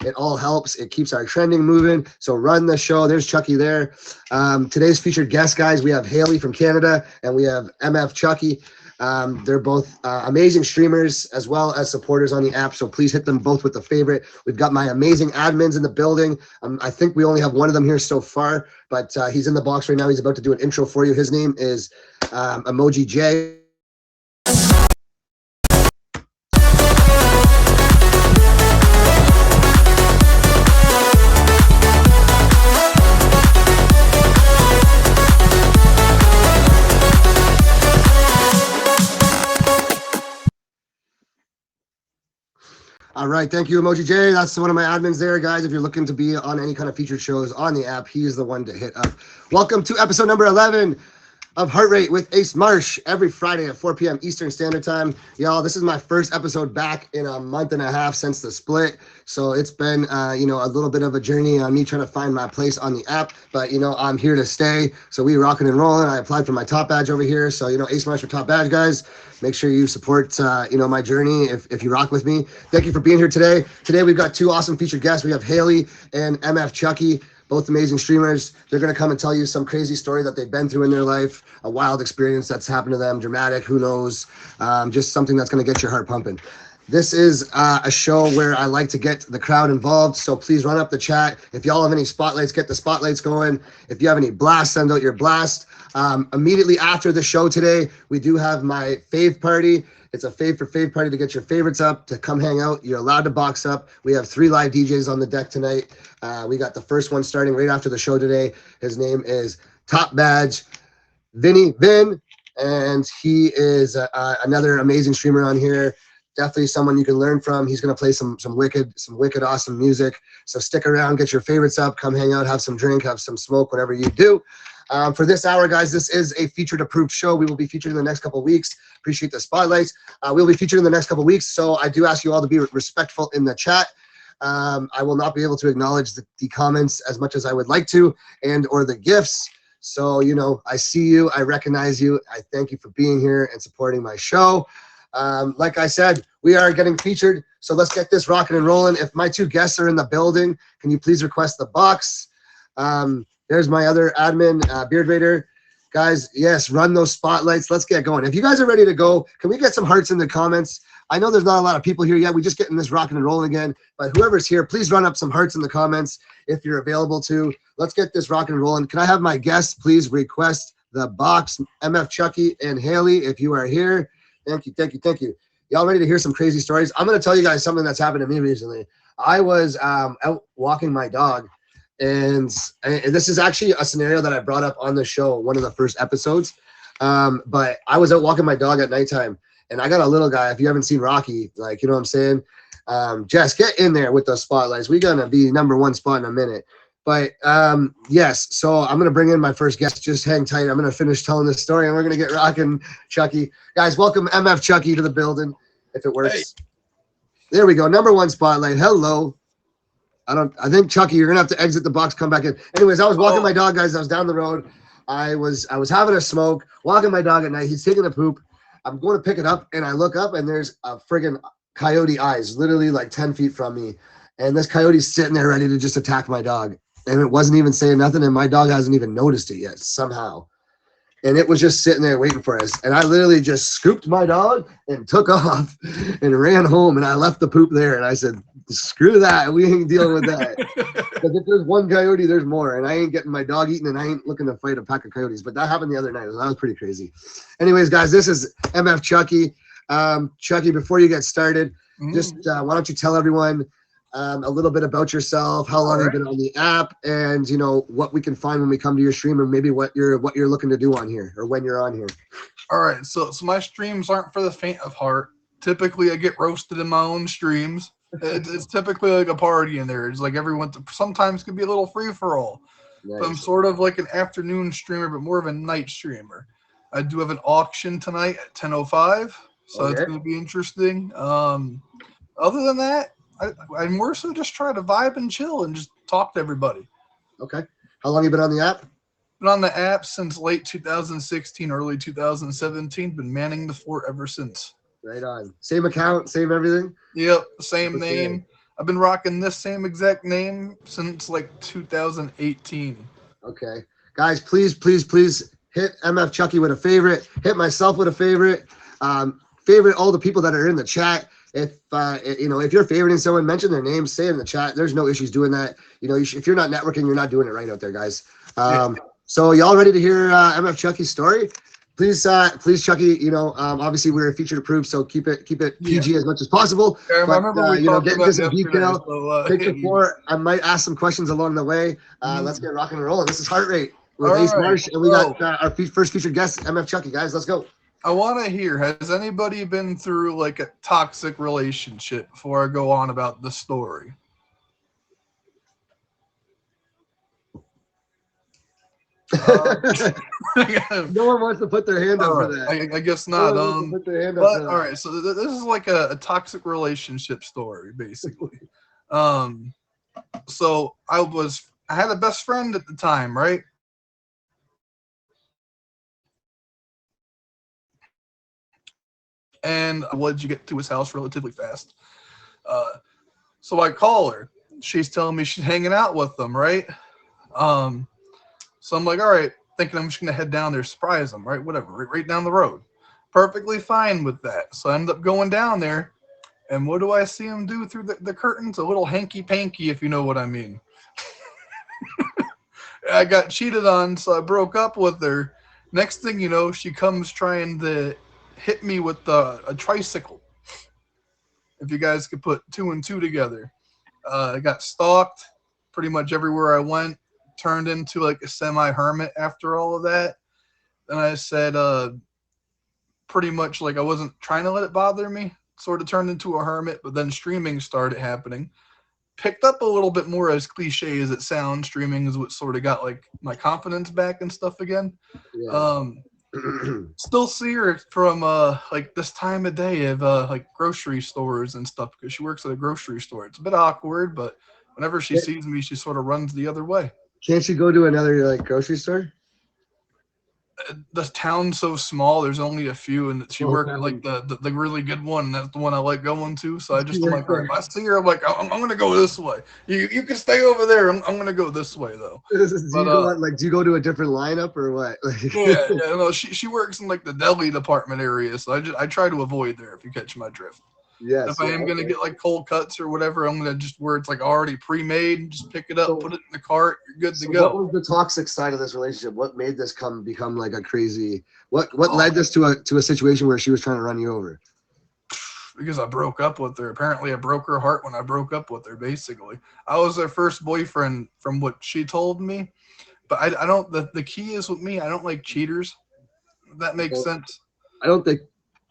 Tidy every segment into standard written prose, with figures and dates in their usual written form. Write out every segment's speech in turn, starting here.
It all helps. It keeps our trending moving. So run the show. There's Chucky there. Today's featured guest, guys, we have Haley from Canada and we have MF Chucky. They're both amazing streamers as well as supporters on the app, so please hit them both with the favorite. We've got my amazing admins in the building. I think we only have one of them here so far, but he's in the box right now. He's about to do an intro for you. His name is Emoji J. All right, thank you, Emoji J. That's one of my admins there, guys. If you're looking to be on any kind of featured shows on the app, he is the one to hit up. Welcome to episode number 11 of Heart Rate with Ace Marsh every Friday at 4 p.m. Eastern Standard Time. Y'all, this is my first episode back in a month and a half since the split. So it's been, a little bit of a journey on me trying to find my place on the app. But, I'm here to stay. So we rocking and rolling. I applied for my top badge over here. So, Ace Marsh for top badge, guys. Make sure you support, my journey if you rock with me. Thank you for being here today. Today, we've got two awesome featured guests. We have Haley and MF Chucky, both amazing streamers. They're going to come and tell you some crazy story that they've been through in their life, a wild experience that's happened to them, dramatic, who knows, just something that's going to get your heart pumping. This is a show where I like to get the crowd involved, so please run up the chat. If y'all have any spotlights, get the spotlights going. If you have any blasts, send out your blast. Immediately after the show today, we do have my fave party. It's a fave for fave party to get your favorites up, to come hang out. You're allowed to box up. We have 3 live DJs on the deck tonight. We got the first one starting right after the show today. His name is Top Badge Vinny Vin, and he is another amazing streamer on here. Definitely someone you can learn from. He's going to play some wicked awesome music. So stick around, get your favorites up, come hang out, have some drink, have some smoke, whatever you do. For this hour, guys, this is a featured approved show. We will be featured in the next couple of weeks. Appreciate the spotlights. We'll be featured in the next couple of weeks, so I do ask you all to be respectful in the chat. I will not be able to acknowledge the comments as much as I would like to, and or the gifts. So, I see you. I recognize you. I thank you for being here and supporting my show. Like I said, we are getting featured, so let's get this rocking and rolling. If my 2 guests are in the building, can you please request the box? There's my other admin, Beard Raider. Guys, yes, run those spotlights. Let's get going. If you guys are ready to go, can we get some hearts in the comments? I know there's not a lot of people here yet. We're just getting this rocking and rolling again. But whoever's here, please run up some hearts in the comments if you're available to. Let's get this rocking and rolling. Can I have my guests please request the box? MF Chucky and Haley, if you are here. Thank you, thank you, thank you. Y'all ready to hear some crazy stories? I'm going to tell you guys something that's happened to me recently. I was out walking my dog. And this is actually a scenario that I brought up on the show, one of the first episodes. But I was out walking my dog at nighttime, and I got a little guy. If you haven't seen Rocky, like, you know what I'm saying? Jess, get in there with those spotlights. We're going to be number 1 spot in a minute. But yes, so I'm going to bring in my first guest. Just hang tight. I'm going to finish telling this story, and we're going to get rocking, Chucky. Guys, welcome MF Chucky to the building, if it works. Hey. There we go. Number 1 spotlight. Hello. I think Chucky, you're gonna have to exit the box, come back in. Anyways, I was walking my dog, guys. I was down the road. I was having a smoke, walking my dog at night. He's taking a poop. I'm going to pick it up, and I look up, and there's a friggin' coyote eyes, literally like 10 feet from me. And this coyote's sitting there ready to just attack my dog. And it wasn't even saying nothing, and my dog hasn't even noticed it yet somehow. And it was just sitting there waiting for us. And I literally just scooped my dog and took off and ran home. And I left the poop there. And I said, screw that. We ain't dealing with that. Because if there's one coyote, there's more. And I ain't getting my dog eaten, and I ain't looking to fight a pack of coyotes. But that happened the other night. That was pretty crazy. Anyways, guys, this is MF Chucky. Chucky, before you get started, just why don't you tell everyone a little bit about yourself, how long you've been on the app, and what we can find when we come to your stream, and maybe what you're looking to do on here, or when you're on here. All right, so my streams aren't for the faint of heart. Typically, I get roasted in my own streams. It's typically like a party in there. It's like everyone sometimes could be a little free for all. Nice. I'm sort of like an afternoon streamer, but more of a night streamer. I do have an auction tonight at 10:05, so it's going to be interesting. Other than that, I more so just try to vibe and chill and just talk to everybody. Okay. How long have you been on the app? Been on the app since late 2016, early 2017. Been manning the fort ever since. Right on. Same account, same everything? Yep, same name. I've been rocking this same exact name since like 2018. Okay, guys, please, please, please hit MF Chucky with a favorite. Hit myself with a favorite. Favorite all the people that are in the chat. If if you're favoriting someone, mention their name, say it in the chat. There's no issues doing that. If you're not networking, you're not doing it right out there, guys. So y'all ready to hear MF Chucky's story? Please, Chucky. Obviously we're featured approved, so keep it PG as much as possible. Yeah, I remember we talked get about into some yesterday, detail. so, Take the floor. I might ask some questions along the way. Let's get rocking and rolling. This is Heart Rate with Ace Marsh, and we got our first featured guest, MF Chucky. Guys, let's go. I want to hear, has anybody been through like a toxic relationship before I go on about the story? No one wants to put their hand up for that. I guess not. But all right, so this is like a toxic relationship story, basically. So I had a best friend at the time, right? And I wanted to get to his house relatively fast. So I call her. She's telling me she's hanging out with them, right? So I'm like, all right, thinking I'm just going to head down there, surprise them, right? Whatever, right down the road. Perfectly fine with that. So I end up going down there, and what do I see him do through the curtains? A little hanky-panky, if you know what I mean. I got cheated on, so I broke up with her. Next thing you know, she comes trying to hit me with a tricycle. If you guys could put two and two together. I got stalked pretty much everywhere I went. Turned into like a semi-hermit after all of that. And I said pretty much like I wasn't trying to let it bother me. Sort of turned into a hermit, but then streaming started happening. Picked up a little bit more, as cliche as it sounds. Streaming is what sort of got like my confidence back and stuff again. Yeah. Still see her from like this time of day of like grocery stores and stuff, because she works at a grocery store. It's a bit awkward, but whenever she sees me, she sort of runs the other way. Can't you go to another like grocery store? The town's so small, there's only a few, and she worked at like the really good one, and that's the one I like going to. So I'm like, all right, if I see her, I'm like, I'm gonna go this way. You can stay over there. I'm gonna go this way though. Do you go to a different lineup or what? yeah, no, she works in like the deli department area, so I try to avoid there, if you catch my drift. Yes. If I am gonna get like cold cuts or whatever, I'm gonna just where it's like already pre-made, just pick it up, put it in the cart, you're good to go. What was the toxic side of this relationship? What made this become like a crazy? What led this to a situation where she was trying to run you over? Because I broke up with her. Apparently, I broke her heart when I broke up with her. Basically, I was her first boyfriend, from what she told me. But I don't. The key is with me, I don't like cheaters. If that makes sense. I don't think.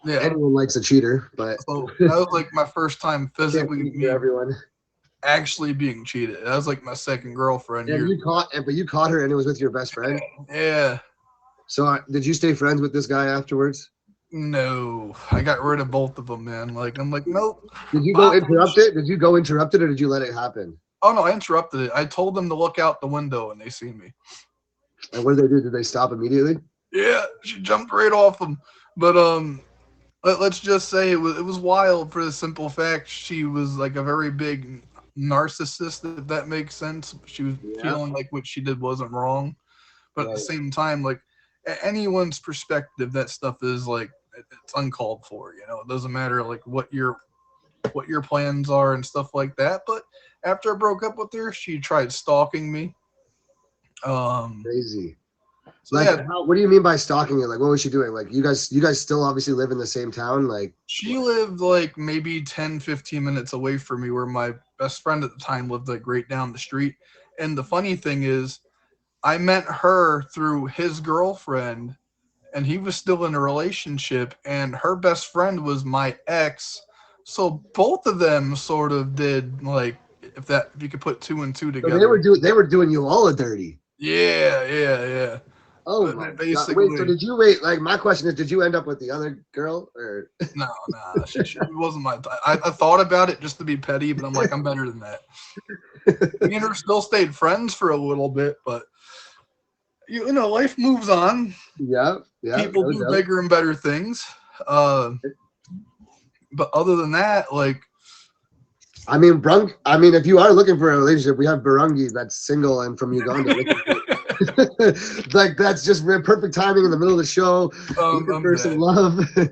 Yeah. Anyone likes a cheater, but so that was like my first time physically everyone actually being cheated. That was like my second girlfriend. And you caught her, and it was with your best friend. Yeah. So did you stay friends with this guy afterwards? No, I got rid of both of them, man. Like I'm like, nope. Did you go interrupt it? Did you go interrupt it, or did you let it happen? Oh no, I interrupted it. I told them to look out the window, and they seen me. And what did they do? Did they stop immediately? Yeah, she jumped right off them. But let's just say it was wild for the simple fact she was like a very big narcissist, if that makes sense. She was feeling like what she did wasn't wrong, but at the same time, like anyone's perspective, that stuff is like it's uncalled for. It doesn't matter like what your plans are and stuff like that. But after I broke up with her, she tried stalking me. Crazy. So what do you mean by stalking it? Like, what was she doing? Like, you guys still obviously live in the same town? Like, she lived like maybe 10, 15 minutes away from me, where my best friend at the time lived like right down the street. And the funny thing is, I met her through his girlfriend, and he was still in a relationship, and her best friend was my ex. So both of them sort of did like, if you could put two and two together. So they were doing you all a dirty. Yeah. Oh my God. Wait, so did you wait? Like, my question is, did you end up with the other girl or? No, she wasn't my type. I thought about it just to be petty, but I'm like, I'm better than that. Me and her still stayed friends for a little bit, but life moves on. Yeah. People do bigger and better things. But other than that, like, I mean, if you are looking for a relationship, we have Barungi that's single and from Uganda. Like that's just perfect timing in the middle of the show. Looking I'm for dead. some love. This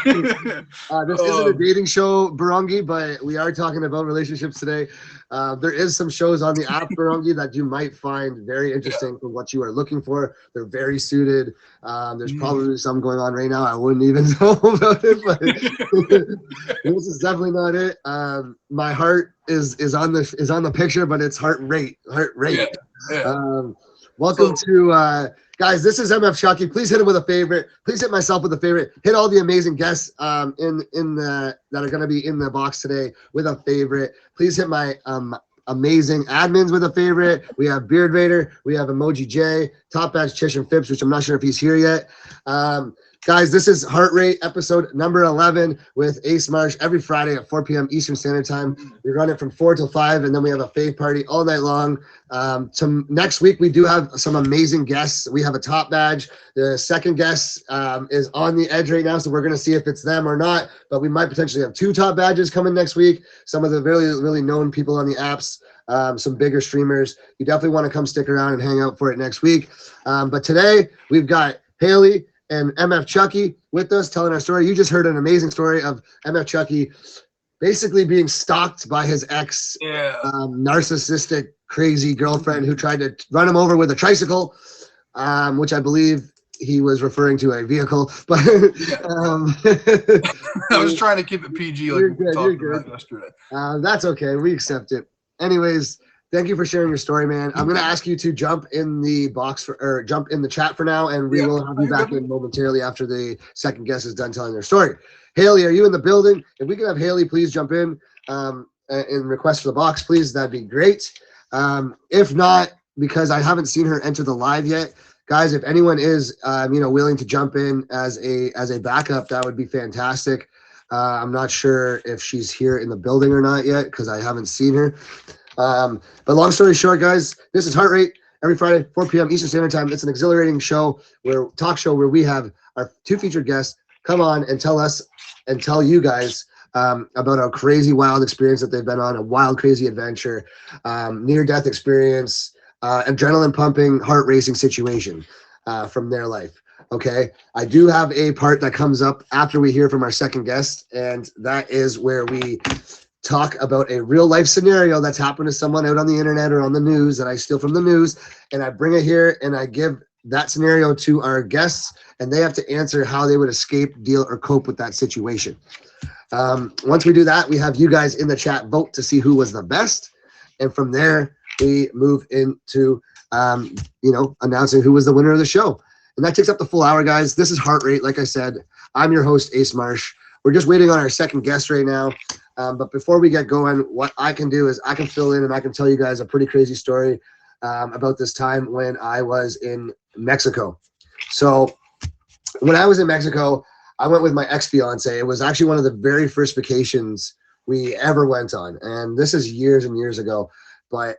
isn't a Um, dating show, Barungi, but we are talking about relationships today. There is some shows on the app, Barungi, that you might find very interesting for what you are looking for. They're very suited. There's probably some going on right now. I wouldn't even know about it, but this is definitely not it. My heart is on the picture, but it's heart rate. yeah. Welcome to guys. This is MF Chucky. Please hit him with a favorite. Please hit myself with a favorite. Hit all the amazing guests in the that are going to be in the box today with a favorite. Please hit my amazing admins with a favorite. We have Beard Vader. We have Emoji J, Top Badge Chish and Phipps, which I'm not sure if he's here yet. Guys, this is Heart Rate episode number 11 with Ace Marsh every Friday at 4 p.m. Eastern Standard Time. We run it from 4 till 5, and then we have a fave party all night long. Next week, we do have some amazing guests. We have a top badge. The second guest is on the edge right now, so we're going to see if it's them or not, but we might potentially have 2 top badges coming next week. Some of the really, really known people on the apps, some bigger streamers. You definitely want to come stick around and hang out for it next week. But today, we've got Haley and MF Chucky with us telling our story. You just heard an amazing story of MF Chucky basically being stalked by his ex narcissistic crazy girlfriend who tried to run him over with a tricycle, which I believe he was referring to a vehicle, but I was trying to keep it PG like we talked about yesterday. That's okay. We accept it. Anyways, thank you for sharing your story, man. I'm going to ask you to jump in the box or jump in the chat for now, and we will have you back in momentarily after the second guest is done telling their story. Haley, are you in the building? If we could have Haley please jump in request for the box, please, that'd be great. If not, because I haven't seen her enter the live yet, guys, if anyone is willing to jump in as a backup, that would be fantastic. I'm not sure if she's here in the building or not yet because I haven't seen her. But long story short, guys, this is Heart Rate every Friday, 4 p.m. Eastern Standard Time. It's an exhilarating talk show where we have our 2 featured guests come on and tell you guys about a crazy, wild experience that they've been on, a wild, crazy adventure, near-death experience, adrenaline pumping, heart racing situation from their life. Okay, I do have a part that comes up after we hear from our second guest, and that is where we talk about a real life scenario that's happened to someone out on the internet or on the news that I steal from the news, and I bring it here and I give that scenario to our guests, and they have to answer how they would escape, deal, or cope with that situation. Once we do that, we have you guys in the chat vote to see who was the best, and from there we move into announcing who was the winner of the show. And that takes up the full hour, guys. This is Heart Rate. Like I said, I'm your host, Ace Marsh. We're just waiting on our second guest right now. But before we get going, what I can do is I can fill in and I can tell you guys a pretty crazy story about this time when I was in Mexico. So when I was in Mexico, I went with my ex-fiance. It was actually one of the very first vacations we ever went on. And this is years and years ago. But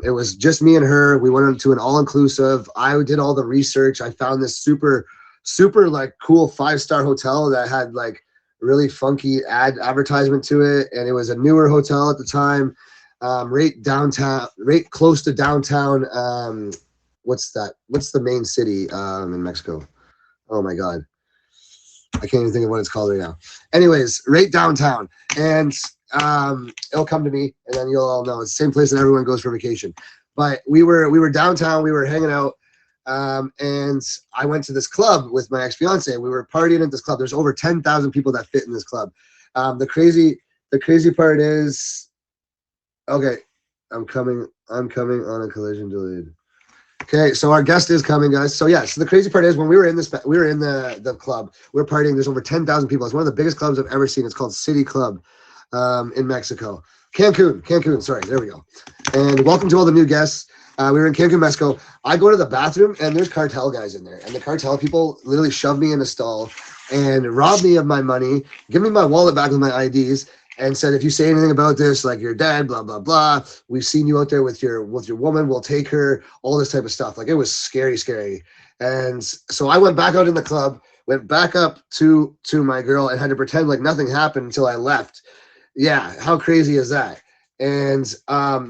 it was just me and her. We went into an all-inclusive. I did all the research. I found this super, super like cool 5-star hotel that had like really funky advertisement to it. And it was a newer hotel at the time, right close to downtown. What's that? What's the main city in Mexico? Oh my God. I can't even think of what it's called right now. Anyways, right downtown. And it'll come to me and then you'll all know it's the same place that everyone goes for vacation. But we were downtown, we were hanging out, and I went to this club with my ex-fiance. We were partying at this club. There's over 10,000 people that fit in this club. The crazy part is, okay, I'm coming on a collision delayed. Okay, so our guest is coming, guys. So yeah, so the crazy part is when we were in the club, we were partying. There's over 10,000 people. It's one of the biggest clubs I've ever seen. It's called City Club in Mexico. Cancun, sorry, there we go. And welcome to all the new guests. We were in Cancun, Mexico. I go to the bathroom and there's cartel guys in there. And the cartel people literally shoved me in a stall and robbed me of my money, give me my wallet back with my IDs, and said, if you say anything about this, like you're dead, blah, blah, blah. We've seen you out there with your woman. We'll take her, all this type of stuff. Like it was scary, scary. And so I went back out in the club, went back up to my girl and had to pretend like nothing happened until I left. Yeah, how crazy is that? And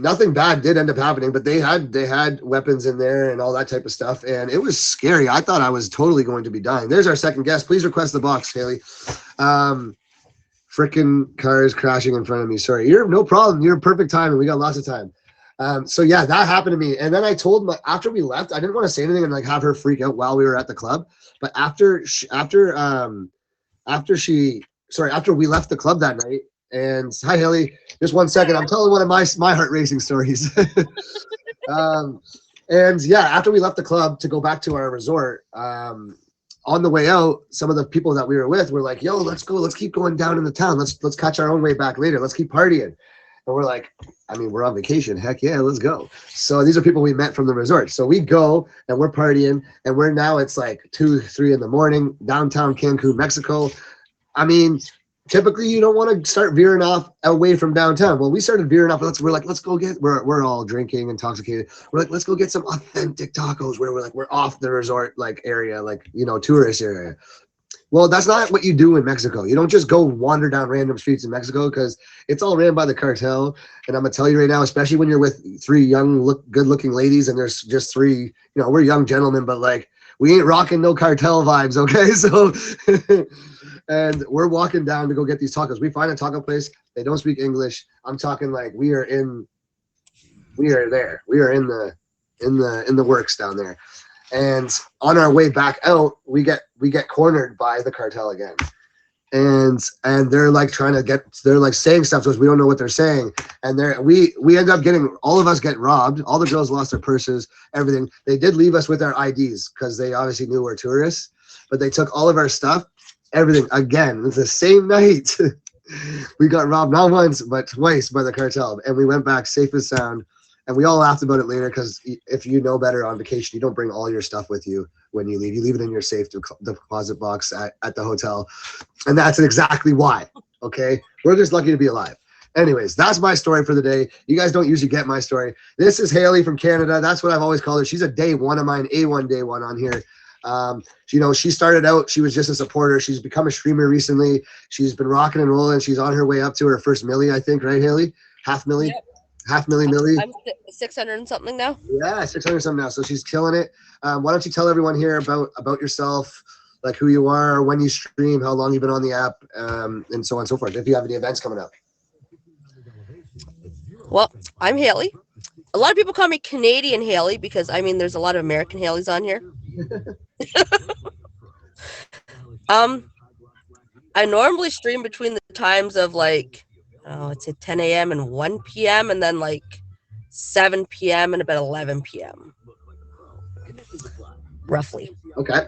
nothing bad did end up happening, but they had weapons in there and all that type of stuff, and it was scary. I thought I was totally going to be dying. There's our second guest. Please request the box, Haley. Freaking cars crashing in front of me. Sorry, you're no problem. You're perfect time, and we got lots of time. So yeah, that happened to me. And then I told my after we left, I didn't want to say anything and like have her freak out while we were at the club. But after we left the club that night, and hi Haley, just 1 second. I'm telling one of my heart racing stories. And yeah, after we left the club to go back to our resort, on the way out, some of the people that we were with were like, "Yo, let's go. Let's keep going down in the town. Let's catch our own way back later. Let's keep partying." And we're like, I mean, we're on vacation. Heck yeah, let's go. So these are people we met from the resort. So we go and we're partying, and it's like 2, 3 in the morning, downtown Cancun, Mexico. I mean, typically you don't want to start veering off away from downtown. Well, we started veering off. Let's go get. We're all drinking, intoxicated. We're like, let's go get some authentic tacos. Where we're off the resort like area, like tourist area. Well, that's not what you do in Mexico. You don't just go wander down random streets in Mexico because it's all ran by the cartel. And I'm gonna tell you right now, especially when you're with 3 young, good-looking ladies, and there's just 3. We're young gentlemen, but like we ain't rocking no cartel vibes, okay? So, and we're walking down to go get these tacos. We find a taco place. They don't speak English. I'm talking like we are there. We are in the works down there. And on our way back out, we get cornered by the cartel again, and they're like they're like saying stuff to us. We don't know what they're saying, and we end up all of us get robbed. All the girls lost their purses, everything. They did leave us with our IDs because they obviously knew we're tourists, but they took all of our stuff, everything again. It was the same night. We got robbed not once but twice by the cartel, and we went back safe and sound. And we all laughed about it later because if you know better on vacation, you don't bring all your stuff with you when you leave. You leave it in your safe deposit box at the hotel. And that's exactly why, okay? We're just lucky to be alive. Anyways, that's my story for the day. You guys don't usually get my story. This is Haley from Canada. That's what I've always called her. She's a day one of mine, A1 day one on here. She started out, she was just a supporter. She's become a streamer recently. She's been rocking and rolling. She's on her way up to her first milli, I think, right, Haley? Half milli? Yep. Half milli. I'm 600 and something now. Yeah, 600 something now. So she's killing it. Why don't you tell everyone here about yourself, like who you are, when you stream, how long you've been on the app, and so on and so forth. If you have any events coming up. Well, I'm Haley. A lot of people call me Canadian Haley because there's a lot of American Haleys on here. I normally stream between the times of like, it's at 10 a.m. and 1 p.m. and then like 7 p.m. and about 11 p.m. roughly. Okay.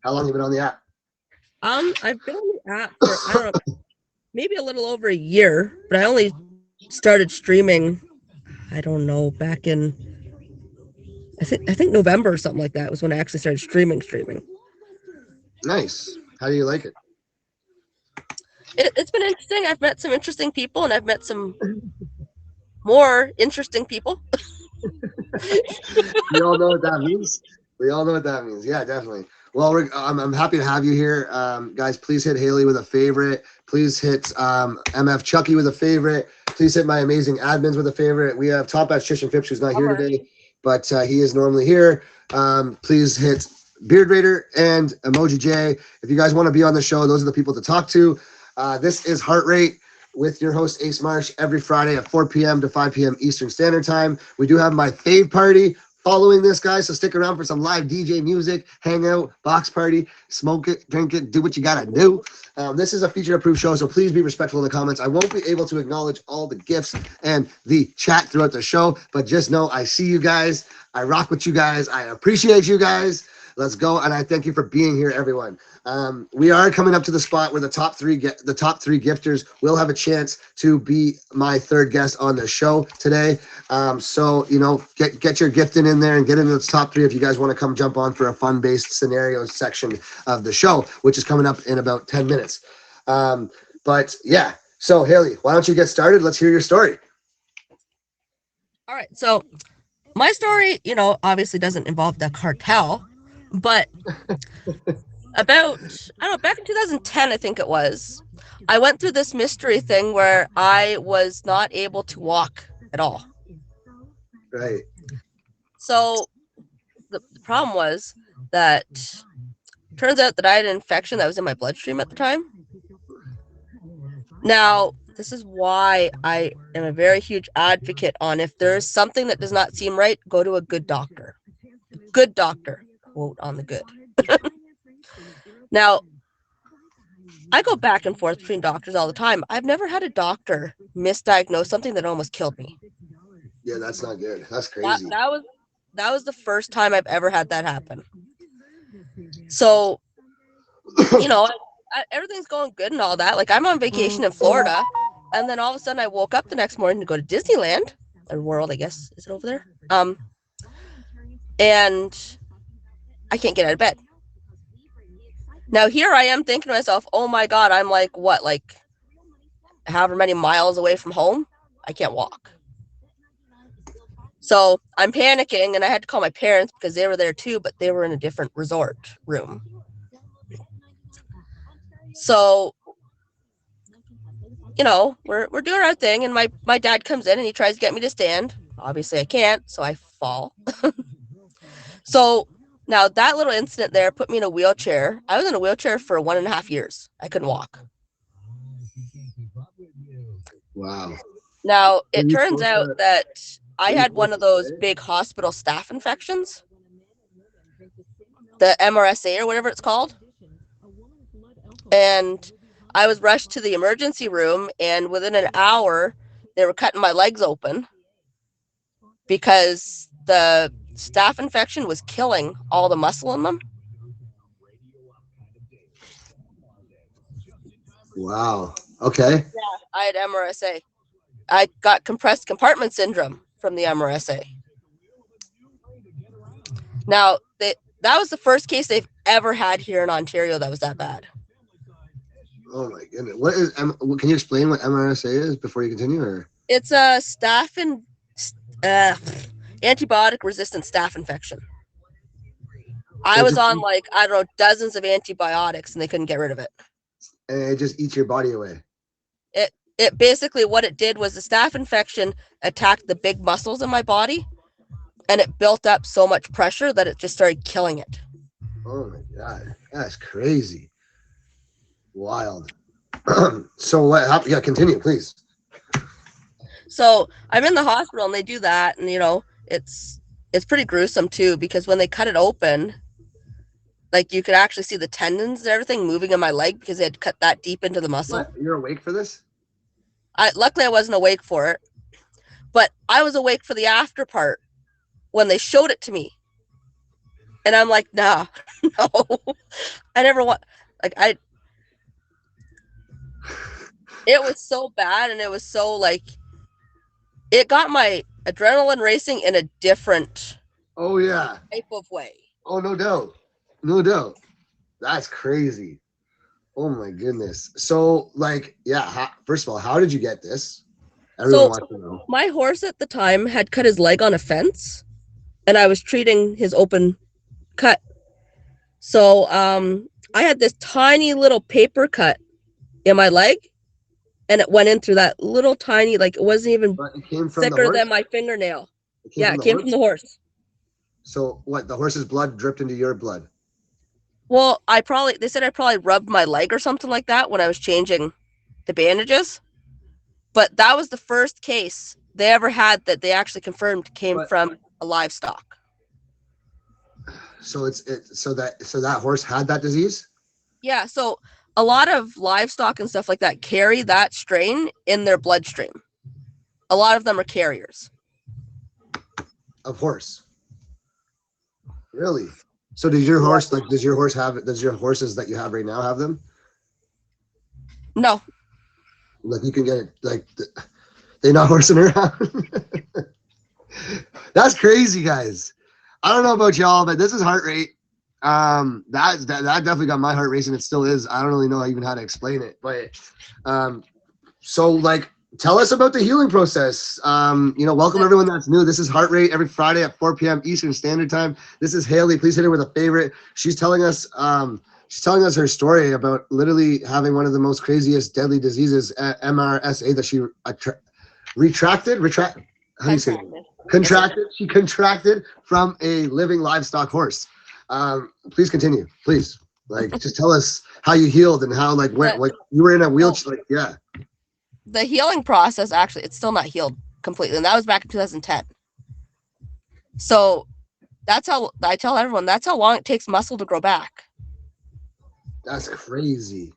How long have you been on the app? I've been on the app for, I don't know, maybe a little over a year, but I only started streaming, I don't know, back in, I think November or something like that was when I actually started streaming. Nice. How do you like it? It's been interesting. I've met some interesting people, and I've met some more interesting people. We all know what that means. Yeah, definitely. Well, I'm happy to have you here. Guys, please hit Haley with a favorite. Please hit MF Chucky with a favorite. Please hit my amazing admins with a favorite. We have Top Batch Chish and Phipps, who's not here today, but he is normally here. Please hit Beard Raider and Emoji J. If you guys want to be on the show, those are the people to talk to. This is Heart Rate with your host Ace Marsh every Friday at 4 p.m. to 5 p.m. Eastern Standard Time. We do have my fave party following this, guys, so stick around for some live DJ music, hang out, box party, smoke it, drink it, do what you gotta do. This is a feature-approved show, so please be respectful in the comments. I won't be able to acknowledge all the gifts and the chat throughout the show, but just know I see you guys, I rock with you guys, I appreciate you guys. Let's go, and I thank you for being here, everyone. We are coming up to the spot where the top three gifters will have a chance to be my third guest on the show today. So get your gifting in there and get into the top 3 if you guys want to come jump on for a fun-based scenario section of the show, which is coming up in about 10 minutes. But yeah, so Haley, why don't you get started? Let's hear your story. All right, so my story, obviously doesn't involve the cartel, but About, I don't know, back in 2010, I think it was, I went through this mystery thing where I was not able to walk at all. Right. So the problem was that turns out that I had an infection that was in my bloodstream at the time. Now, this is why I am a very huge advocate on if there's something that does not seem right, go to a good doctor. Good doctor, quote on the good. Now, I go back and forth between doctors all the time. I've never had a doctor misdiagnose something that almost killed me. Yeah, that's not good. That's crazy. That was the first time I've ever had that happen. So, you know, everything's going good and all that. Like, I'm on vacation in Florida, and then all of a sudden I woke up the next morning to go to Disneyland or World, I guess. Is it over there? And I can't get out of bed. Now here I am thinking to myself, oh my God, I'm like, what, like however many miles away from home? I can't walk. So I'm panicking, and I had to call my parents because they were there too, but they were in a different resort room. So, you know, we're doing our thing, and my dad comes in and he tries to get me to stand. Obviously I can't, so I fall. So now that little incident there put me in a wheelchair. I was in a wheelchair for 1.5 years. I couldn't walk. Wow. Now it turns out that I had one of those big hospital staph infections, the MRSA or whatever it's called. And I was rushed to the emergency room, and within an hour, they were cutting my legs open because the staph infection was killing all the muscle in them. Wow. Okay. Yeah, I had MRSA. I got compressed compartment syndrome from the MRSA. Now, that was the first case they've ever had here in Ontario that was that bad. Oh my goodness. What is? Can you explain what MRSA is before you continue? Or it's a staph and antibiotic resistant staph infection. I was on like, I don't know, dozens of antibiotics, and they couldn't get rid of it. And it just eats your body away. It basically, what it did was the staph infection attacked the big muscles in my body, and it built up so much pressure that it just started killing it. Oh my God, that's crazy. Wild. So what happened? Yeah, continue, please. So I'm in the hospital, and they do that, and you know, it's pretty gruesome too, because when they cut it open, like you could actually see the tendons and everything moving in my leg because they had cut that deep into the muscle. What? You're awake for this? Luckily I wasn't awake for it, but I was awake for the after part when they showed it to me, and I'm like, nah, no, I never want. Like it was so bad, and it was so like, it got my adrenaline racing in a different. Oh yeah. Type of way. Oh no doubt, no doubt. That's crazy. Oh my goodness. So like, yeah. First of all, how did you get this? Everyone wants to know. My horse at the time had cut his leg on a fence, and I was treating his open cut. So I had this tiny little paper cut in my leg, and it went in through that little tiny, like it wasn't even thicker than my fingernail. It came from the horse. So what? The horse's blood dripped into your blood? Well, they said I probably rubbed my leg or something like that when I was changing the bandages. But that was the first case they ever had that they actually confirmed came from a livestock. So so that horse had that disease? Yeah, so a lot of livestock and stuff like that carry that strain in their bloodstream. A lot of them are carriers. Of horse. Really? So does your horse does your horses that you have right now have them? No. Like you can get it, like they're not horsing around. That's crazy, guys. I don't know about y'all, but this is heart rate. That definitely got my heart racing. It still is. I don't really know even how to explain it, but so like, tell us about the healing process. Welcome everyone that's new. This is Heart Rate every Friday at 4 p.m. Eastern Standard Time. This is Haley. Please hit her with a favorite. She's telling us she's telling us her story about literally having one of the most craziest deadly diseases, MRSA, that she how do you say it? Contracted. She contracted from a living livestock horse. Please continue, please. Like, just tell us how you healed and how, like, when, like, you were in a wheelchair. Like, yeah. The healing process, actually, it's still not healed completely, and that was back in 2010. So that's how I tell everyone, that's how long it takes muscle to grow back. That's crazy.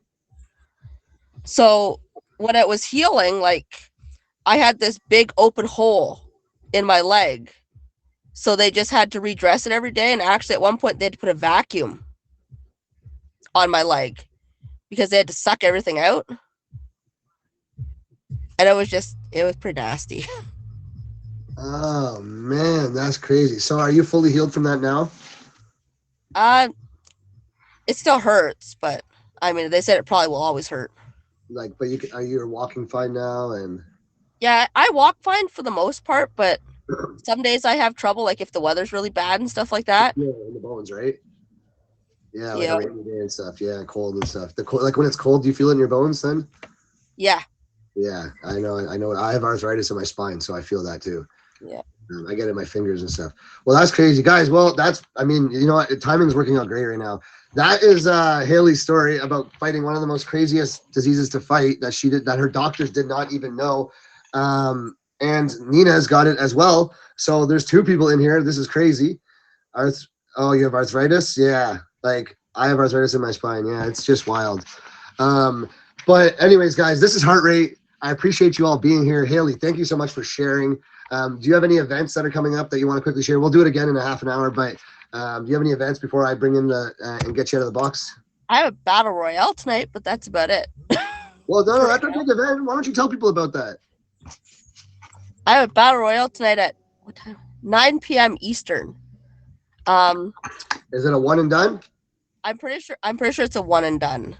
So when it was healing, like, I had this big open hole in my leg. So they just had to redress it every day. And actually, at one point, they had to put a vacuum on my leg because they had to suck everything out. And it was pretty nasty. Oh, man, that's crazy. So are you fully healed from that now? It still hurts, but I mean, they said it probably will always hurt. Like, but you're walking fine now, and yeah, I walk fine for the most part, but some days I have trouble, like if the weather's really bad and stuff like that. Yeah, in the bones, right? Yeah, like Yeah. a rainy day and stuff. Yeah, cold and stuff. Like when it's cold, do you feel it in your bones then? Yeah. Yeah, I know. I have arthritis in my spine, so I feel that too. Yeah. I get it in my fingers and stuff. Well, that's crazy, guys. Well, I mean, you know what? Timing's working out great right now. That is Haley's story about fighting one of the most craziest diseases to fight that her doctors did not even know. And Nina's got it as well. So there's two people in here. This is crazy. Oh, you have arthritis? Yeah. Like, I have arthritis in my spine. Yeah, it's just wild. But anyways, guys, this is Heart Rate. I appreciate you all being here. Haley, thank you so much for sharing. Do you have any events that are coming up that you want to quickly share? We'll do it again in a half an hour, but do you have any events before I bring in and get you out of the box? I have a battle royale tonight, but that's about it. Well, no, that's a big event. Why don't you tell people about that? I have a battle royale tonight at what time? 9 p.m. Eastern. Is it a one and done? I'm pretty sure it's a one and done.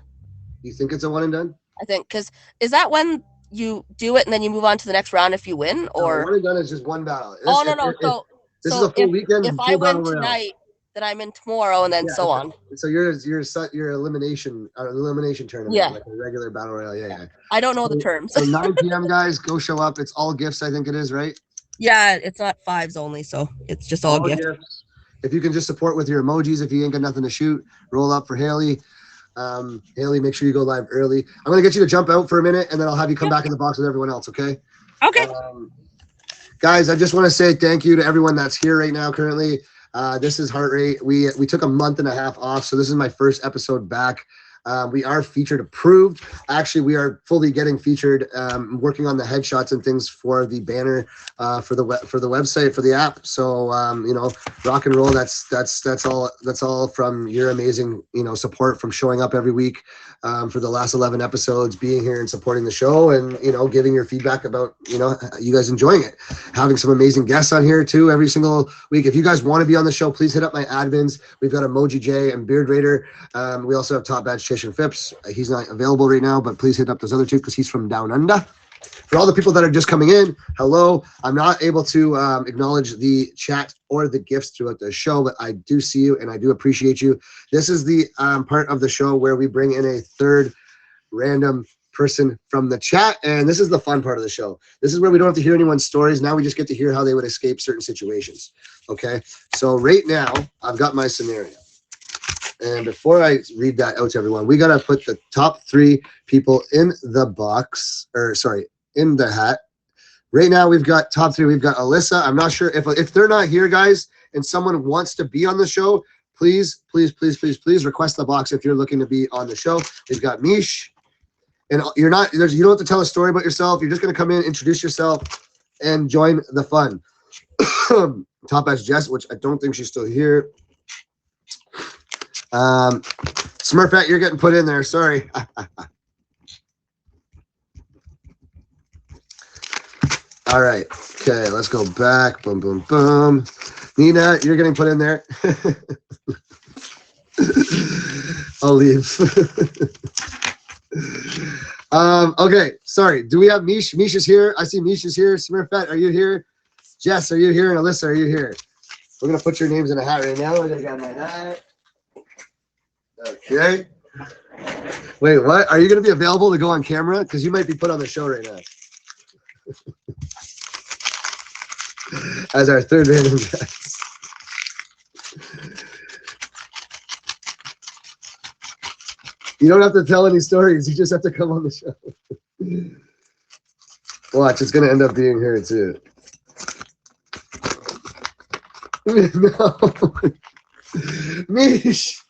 You think it's a one and done? I think, because is that when you do it and then you move on to the next round if you win, or no, one and done is just one battle. no. This is a full weekend. If I win tonight, then I'm in tomorrow, and then so on. So your elimination tournament, yeah, like a regular battle royale. Yeah. I don't know the terms. So 9 p.m. guys, go show up. It's all gifts, I think it is, right? Yeah, it's not fives only, so it's just all gifts. If you can just support with your emojis, if you ain't got nothing to shoot, roll up for Haley. Haley, make sure you go live early. I'm gonna get you to jump out for a minute, and then I'll have you come back in the box with everyone else. Okay? Okay. Guys, I just want to say thank you to everyone that's here right now. Currently, this is Heart Rate. We took a month and a half off, so this is my first episode back. We are featured approved. Actually, we are fully getting featured, working on the headshots and things for the banner, for the website, for the app. So, rock and roll. That's all from your amazing, support, from showing up every week, for the last 11 episodes, being here and supporting the show, and, giving your feedback about, you guys enjoying it. Having some amazing guests on here too every single week. If you guys want to be on the show, please hit up my admins. We've got Emoji J and Beard Raider. We also have Top Badge Chish and Phipps. He's not available right now, but please hit up those other two because he's from Down Under. For all the people that are just coming in, hello. I'm not able to acknowledge the chat or the gifts throughout the show, but I do see you and I do appreciate you. This is the part of the show where we bring in a third random person from the chat, and this is the fun part of the show. This is where we don't have to hear anyone's stories. Now we just get to hear how they would escape certain situations. Okay, so right now I've got my scenario. And before I read that out to everyone, we got to put the top 3 people in the box, in the hat. Right now, we've got top 3. We've got Alyssa. I'm not sure if they're not here, guys, and someone wants to be on the show, please request the box if you're looking to be on the show. We've got Mish. And you don't have to tell a story about yourself. You're just going to come in, introduce yourself, and join the fun. Top Badge Jess, which I don't think she's still here. Smurfette, you're getting put in there. Sorry. All right. Okay, let's go back. Boom, boom, boom. Nina, you're getting put in there. I'll leave. Okay, sorry. Do we have Mish? Mish is here. I see Mish is here. Smurfette, are you here? Jess, are you here? And Alyssa, are you here? We're going to put your names in a hat right now. I got my hat. Okay. Wait, what? Are you going to be available to go on camera? Because you might be put on the show right now. As our third random guest. You don't have to tell any stories. You just have to come on the show. Watch, it's going to end up being her too. No. Mish.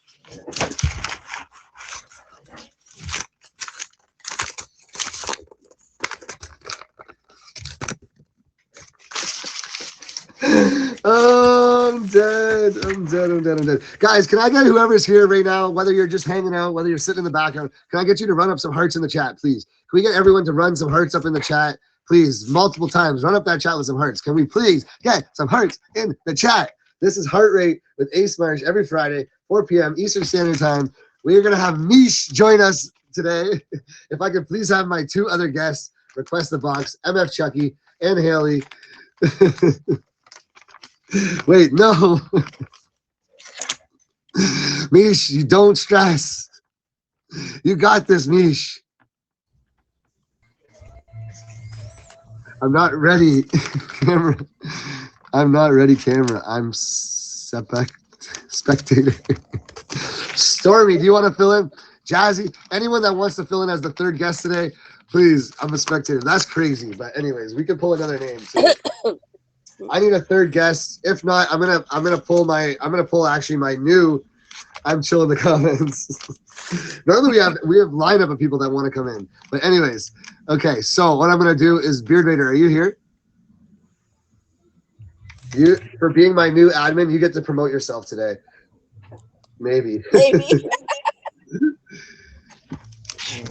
Oh, I'm dead. I'm dead. Guys, can I get whoever's here right now, whether you're just hanging out, whether you're sitting in the background, can I get you to run up some hearts in the chat, please? Can we get everyone to run some hearts up in the chat, please? Multiple times. Run up that chat with some hearts. Can we please get some hearts in the chat? This is Heart Rate with Ace Marsh every Friday, 4 p.m. Eastern Standard Time. We are going to have Mish join us today. If I could please have my two other guests request the box, MF Chucky and Haley. Wait, no. Mish, you don't stress. You got this, Mish. I'm not ready, camera. I'm not ready, camera. I'm spectator. Stormy, do you want to fill in? Jazzy, anyone that wants to fill in as the third guest today, please. I'm a spectator. That's crazy, but anyways, we can pull another name too. I need a third guest. If not, I'm gonna pull actually my new. I'm chill in the comments. Normally we have lineup of people that want to come in, but anyways, okay. So what I'm gonna do is Beard Raider, are you here? You for being my new admin, you get to promote yourself today. Maybe.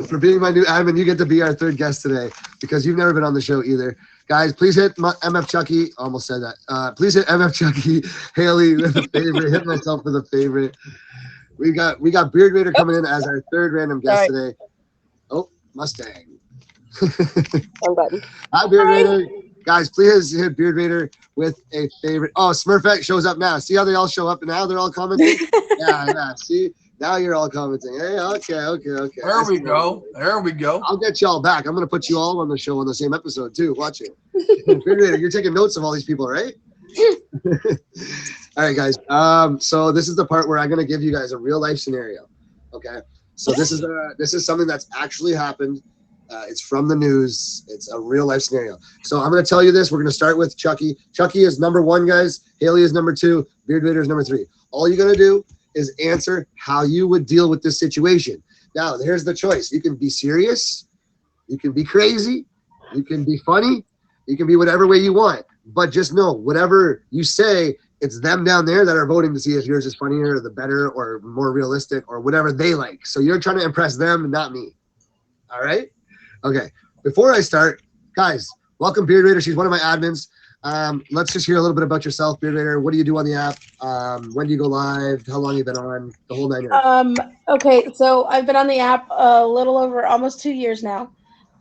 For being my new admin, you get to be our third guest today because you've never been on the show either. Guys, please hit MF Chucky. Almost said that. Please hit MF Chucky, Haley with a favorite. Hit myself with a favorite. We got Beard Raider coming in as our third random guest today. Oh, Mustang. Wrong button. Hi, Beard Raider. Guys, please hit Beard Raider with a favorite. Oh, Smurfette shows up now. See how they all show up now? They're all commenting. Yeah. See. Now you're all commenting. Hey, okay. There we go. I'll get y'all back. I'm gonna put you all on the show on the same episode too. Watch it. You're taking notes of all these people, right? All right, guys. So this is the part where I'm gonna give you guys a real life scenario. Okay. So this is something that's actually happened. It's from the news. It's a real life scenario. So I'm gonna tell you this. We're gonna start with Chucky. Chucky is number 1, guys. Haley is number 2. Beard Raider is number 3. All you're gonna do is answer how you would deal with this situation. Now, here's the choice. You can be serious, you can be crazy, you can be funny, you can be whatever way you want. But just know, whatever you say, it's them down there that are voting to see if yours is funnier or the better or more realistic or whatever they like. So you're trying to impress them, not me. All right? Okay. Before I start, guys, welcome Beard Raider. She's one of my admins. Let's just hear a little bit about yourself, Beard Raider. What do you do on the app? When do you go live? How long have you been on? The whole 9 years. Okay, so I've been on the app a little over almost 2 years now.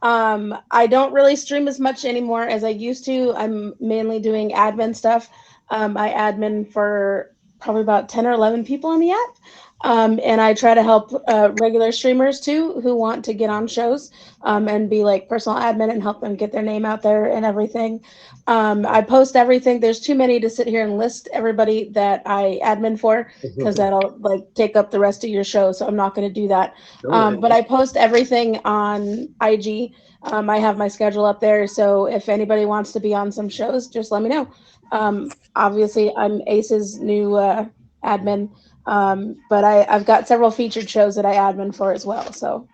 I don't really stream as much anymore as I used to. I'm mainly doing admin stuff. I admin for probably about 10 or 11 people on the app. And I try to help regular streamers too who want to get on shows and be like personal admin and help them get their name out there and everything. I post everything. There's too many to sit here and list everybody that I admin for because that'll like take up the rest of your show. So I'm not going to do that. But I post everything on IG. I have my schedule up there. So if anybody wants to be on some shows, just let me know. Obviously, I'm Ace's new admin. But I've got several featured shows that I admin for as well. So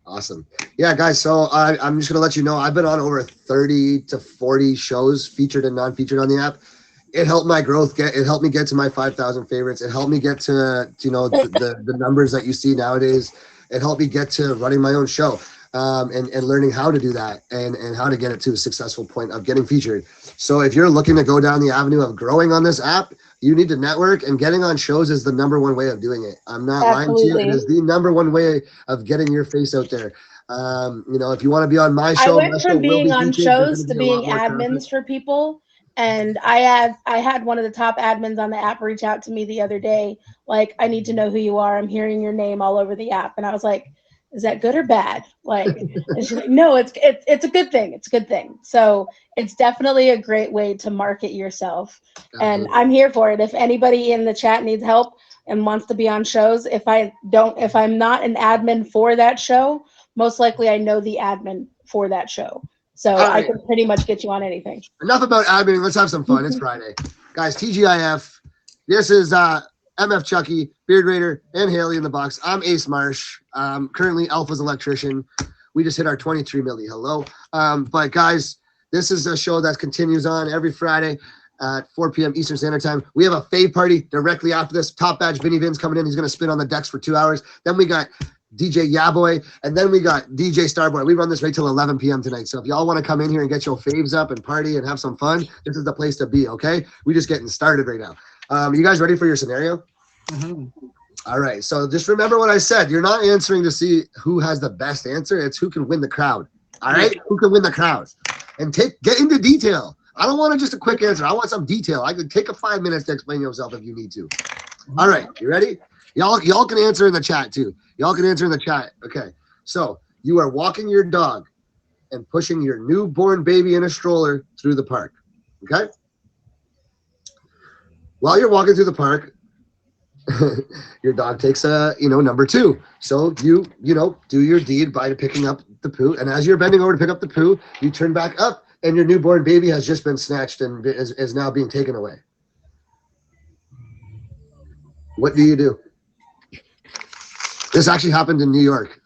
awesome. Yeah, guys. So I'm just gonna let you know I've been on over 30 to 40 shows, featured and non-featured on the app. It helped my growth. It helped me get to my 5,000 favorites. It helped me get to the numbers that you see nowadays. It helped me get to running my own show and learning how to do that and how to get it to a successful point of getting featured. So if you're looking to go down the avenue of growing on this app, you need to network, and getting on shows is the #1 way of doing it. I'm not lying to you. It is the #1 way of getting your face out there. If you want to be on my show, I went from being on shows to being admins for people And I had one of the top admins on the app reach out to me the other day, like, I need to know who you are. I'm hearing your name all over the app. And I was like, is that good or bad? Like, and she's like, no, it's a good thing. It's a good thing. So it's definitely a great way to market yourself. And Absolutely. I'm here for it. If anybody in the chat needs help and wants to be on shows, if I'm not an admin for that show, most likely I know the admin for that show. So All I right. can pretty much get you on anything. Enough about admin. Let's have some fun. It's Friday. Guys, TGIF. This is MF Chucky, Beard Raider, and Haley in the box. I'm Ace Marsh. Currently Alpha's electrician. We just hit our 23 milli. Hello. But guys, this is a show that continues on every Friday at 4 p.m. Eastern Standard Time. We have a fave party directly after this. Top badge Vinny Vin's coming in. He's going to spin on the decks for 2 hours. Then we got DJ Yaboy, and then we got DJ Starboy. We run this right till 11 p.m. tonight. So if y'all want to come in here and get your faves up and party and have some fun, this is the place to be, okay? We just getting started right now. You guys ready for your scenario? Mm-hmm. All right. So just remember what I said. You're not answering to see who has the best answer. It's who can win the crowd. All right? Who can win the crowd? And get into detail. I don't want just a quick answer. I want some detail. I could take 5 minutes to explain yourself if you need to. All right. You ready? Y'all can answer in the chat too. Y'all can answer in the chat. Okay. So you are walking your dog and pushing your newborn baby in a stroller through the park. Okay. While you're walking through the park, your dog takes number 2. So you do your deed by picking up the poo. And as you're bending over to pick up the poo, you turn back up and your newborn baby has just been snatched and is now being taken away. What do you do? This actually happened in New York.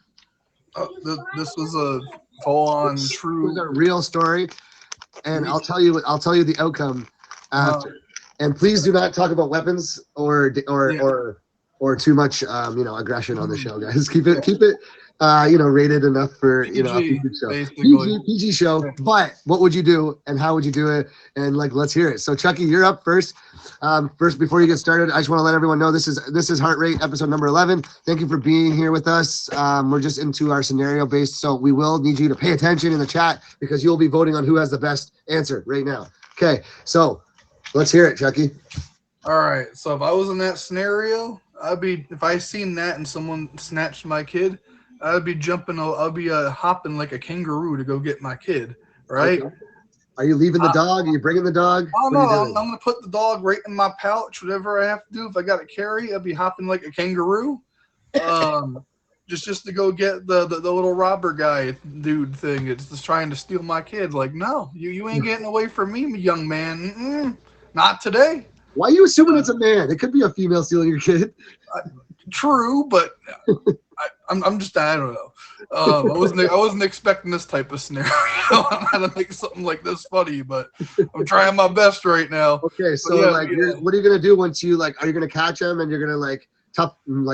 This was a full-on true. It was a real story, and I'll tell you the outcome after. And please do not talk about weapons or too much aggression on the show, guys. Keep it rated enough for a PG show. PG show. But what would you do and how would you do it? And let's hear it. So Chucky, you're up first. First, before you get started, I just want to let everyone know this is Heart Rate episode number 11. Thank you for being here with us. We're just into our scenario based, so we will need you to pay attention in the chat because you'll be voting on who has the best answer right now. Okay, so let's hear it, Chucky. All right. So if I was in that scenario, if I seen that and someone snatched my kid, I'd be hopping like a kangaroo to go get my kid. Right. Okay. Are you leaving the dog? Are you bringing the dog? Oh no, I'm going to put the dog right in my pouch. Whatever I have to do. If I got to carry, I'll be hopping like a kangaroo. Just to go get the little robber guy dude thing. It's just trying to steal my kid. Like, no, you ain't getting away from me, young man. Not today. Why are you assuming it's a man? It could be a female stealing your kid. True, but I'm just, I don't know. I wasn't expecting this type of scenario. I'm going to make something like this funny, but I'm trying my best right now. Okay, so what are you gonna do once you are you gonna catch him and you're gonna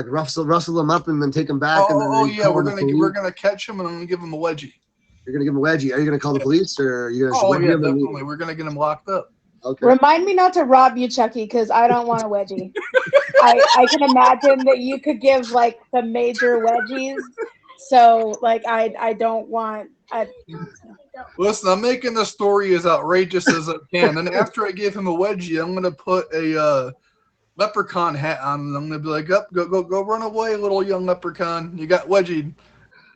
rustle him up and then take him back? We're gonna catch him and I'm gonna give him a wedgie. You're gonna give him a wedgie. Are you gonna call the police or are you gonna? Oh yeah, definitely. We're gonna get him locked up. Okay. Remind me not to rob you, Chucky, because I don't want a wedgie. I can imagine that you could give the major wedgies. So I don't want. Listen, I'm making the story as outrageous as I can. And after I give him a wedgie, I'm gonna put a leprechaun hat on, and I'm gonna be like, "Up, go run away, little young leprechaun. You got wedgied."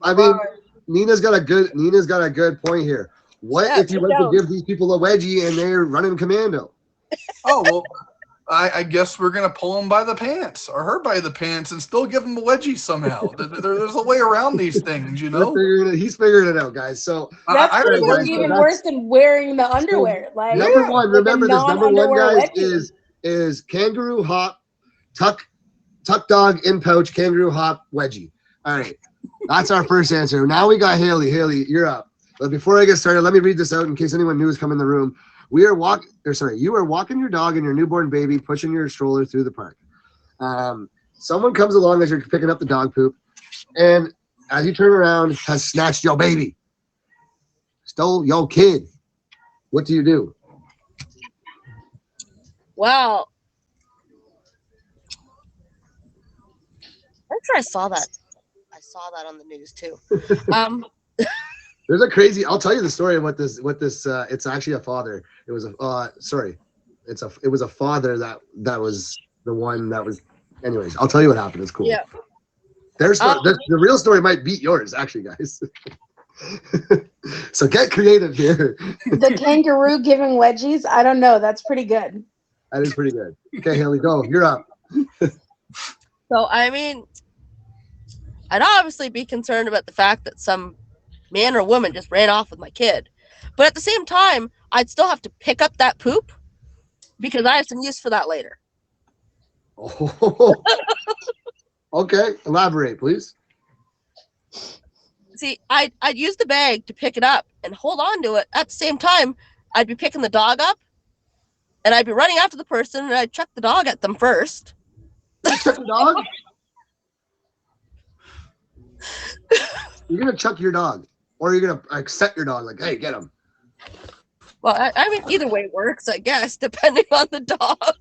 I mean, Nina's got a good point here. What if you went to give these people a wedgie and they're running commando? Oh well, I guess we're gonna pull him by the pants or her by the pants and still give him a wedgie somehow. There's a way around these things, you know. He's figuring it out, guys. So that's even worse than wearing the underwear. Number one, remember this. Number one, guys, is kangaroo hop, tuck dog in pouch, kangaroo hop wedgie. All right, that's our first answer. Now we got Haley. Haley, you're up. But before I get started, let me read this out in case anyone new has come in the room. You are walking your dog and your newborn baby, pushing your stroller through the park. Someone comes along as you're picking up the dog poop, and as you turn around, has snatched your baby, stole your kid. What do you do? Wow. I'm sure I saw that. I saw that on the news too. There's a crazy. I'll tell you the story of what this. It's actually a father. It was a. It was a father that was the one that was. Anyways, I'll tell you what happened. It's cool. Yeah. The real story might beat yours, actually, guys. So get creative here. The kangaroo giving wedgies. I don't know. That's pretty good. That is pretty good. Okay, Haley, go. You're up. So, I mean, I'd obviously be concerned about the fact that some man or woman just ran off with my kid. But at the same time, I'd still have to pick up that poop because I have some use for that later. Oh. Okay, elaborate, please. See, I'd use the bag to pick it up and hold on to it. At the same time, I'd be picking the dog up and I'd be running after the person and I'd chuck the dog at them first. You chuck the dog? You're going to chuck your dog or you're going to accept your dog like, hey, get him. Well, I mean, either way works, I guess, depending on the dog.